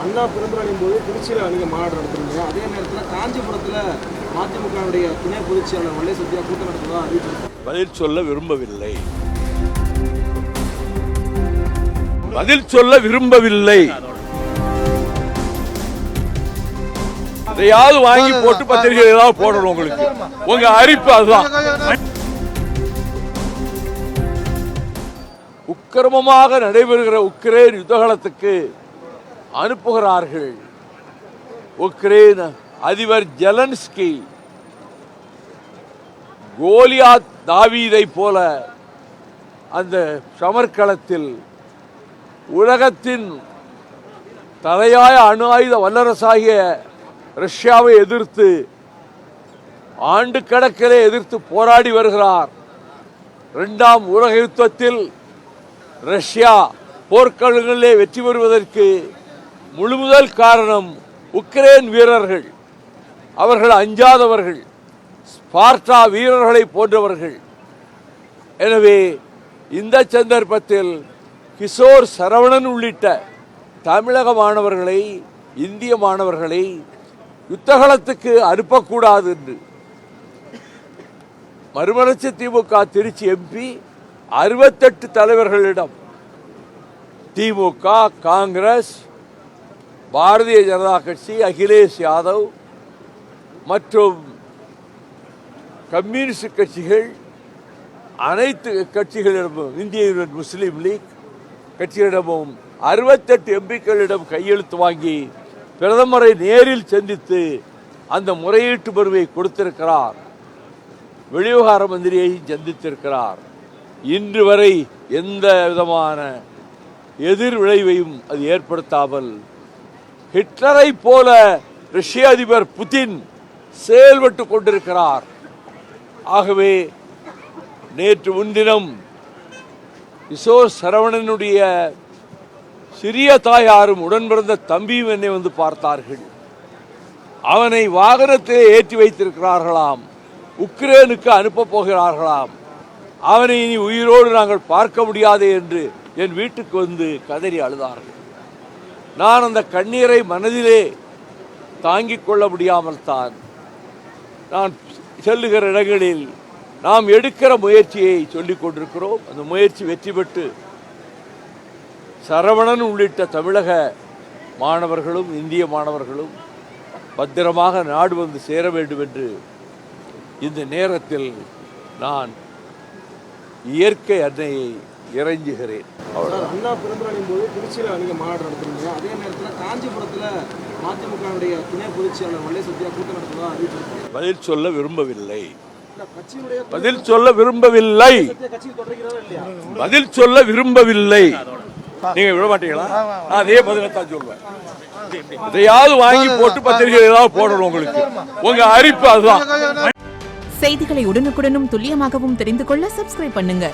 அண்ணா பிறந்தநாளின் போது திருச்சியில் நீங்கள் மாநாடு நடத்துறீங்க. அதே நேரத்தில் காஞ்சிபுரத்தில் மதிமுகவுடைய துணை பொதுச் செயலாளர் வல்லை சத்யா கூட்டம் நடத்துவதாக அறிவிச்சிருக்காங்க. பதில் சொல்ல விரும்பவில்லை. பதில் சொல்ல விரும்பவில்லை. எதையாவது வாங்கி போட்டு பத்திரிகை ஏதாவது போடணும். உங்களுக்கு உங்க அறிப்பு அதுதான். உக்கிரமமாக நடைபெறுகிற உக்ரைன் யுத்தகலத்துக்கு அனுப்புகிறார்கள். உக்ரைன் அதிபர் ஜெலன்ஸ்கி கோலியாத் தாவீதை போல அந்த சமர்க்களத்தில் உலகத்தின் தலையாய அணு ஆயுத வல்லரசாகிய ரஷ்யாவை எதிர்த்து ஆண்டு கணக்கிலே எதிர்த்து போராடி வருகிறார். இரண்டாம் உலக யுத்தத்தில் ரஷ்யா போர்க்களங்களிலே வெற்றி பெறுவதற்கு முழுமுதல் காரணம் உக்ரைன் வீரர்கள். அவர்கள் அஞ்சாதவர்கள், ஸ்பார்டா வீரர்களை போன்றவர்கள். எனவே இந்த சந்தர்ப்பத்தில் கிஷோர் சரவணன் உள்ளிட்ட தமிழக மாணவர்களை, இந்திய மாணவர்களை யுத்தகலத்துக்கு அனுப்பக்கூடாது என்று மறுமலர்ச்சி திமுக திருச்சி எம்பி 68 தலைவர்களிடம் திமுக, காங்கிரஸ், பாரதிய ஜனதா கட்சி, அகிலேஷ் யாதவ் மற்றும் கம்யூனிஸ்ட் கட்சிகள், அனைத்து கட்சிகளிடமும், இந்திய யூனியன் முஸ்லீம் லீக் கட்சிகளிடமும் 68 எம்பிக்களிடம் கையெழுத்து வாங்கி பிரதமரை நேரில் சந்தித்து அந்த முறையீட்டு மனுவை கொடுத்திருக்கிறார். வெளிவிவகார மந்திரியை சந்தித்திருக்கிறார். இன்று வரை எந்த விதமான எதிர் விளைவையும் அது ஏற்படுத்தாமல் ஹிட்லரை போல ரஷ்ய அதிபர் புதின் செயல்பட்டு கொண்டிருக்கிறார். ஆகவே நேற்று முன்தினம் கிஷோர் சரவணனுடைய சிறிய தாயாரும் உடன் பிறந்த தம்பியும் என்னை வந்து பார்த்தார்கள். அவனை வாகனத்திலே ஏற்றி வைத்திருக்கிறார்களாம். உக்ரைனுக்கு அனுப்ப போகிறார்களாம். அவனை இனி உயிரோடு நாங்கள் பார்க்க முடியாது என்று என் வீட்டுக்கு வந்து கதறி அழுதார்கள். நான் அந்த கண்ணீரை மனதிலே தாங்கிக் கொள்ள முடியாமல் தான் நான் செல்லுகிற இடங்களில் நாம் எடுக்கிற முயற்சியை சொல்லிக் கொண்டிருக்கிறோம். அந்த முயற்சி வெற்றி பெற்று சரவணன் உள்ளிட்ட தமிழக மாணவர்களும் இந்திய மாணவர்களும் பத்திரமாக நாடு வந்து சேர வேண்டும் என்று இந்த நேரத்தில் நான் இயற்கை அன்னையை இறைஞ்சுகிறேன். அண்ணா பிறந்தநாளின் போது திருச்சியில் நீங்கள் மாநாடு நடத்துறீங்க. அதே நேரத்தில் காஞ்சிபுரத்தில் மதிமுகவுடைய துணை பொதுச் செயலாளர் வல்லை சத்யா கூட்டம் நடத்துவதாக அறிவிச்சிருக்காங்க. பதில் சொல்ல விரும்பவில்லை. பதில் சொல்ல விரும்பவில்லை. பதில் சொல்ல விரும்பவில்லை. நீங்க விட மாட்டீங்களா? நான் அதே பதிலத்தான் சொல்வேன். எதையாவது வாங்கி போட்டு பத்திரிகை ஏதாவது போடணும். உங்களுக்கு உங்க அறிப்பு அதுதான். செய்திகளை உடனுக்குடனும் துல்லியமாகவும் தெரிந்து கொள்ள சப்ஸ்கிரைப் பண்ணுங்க.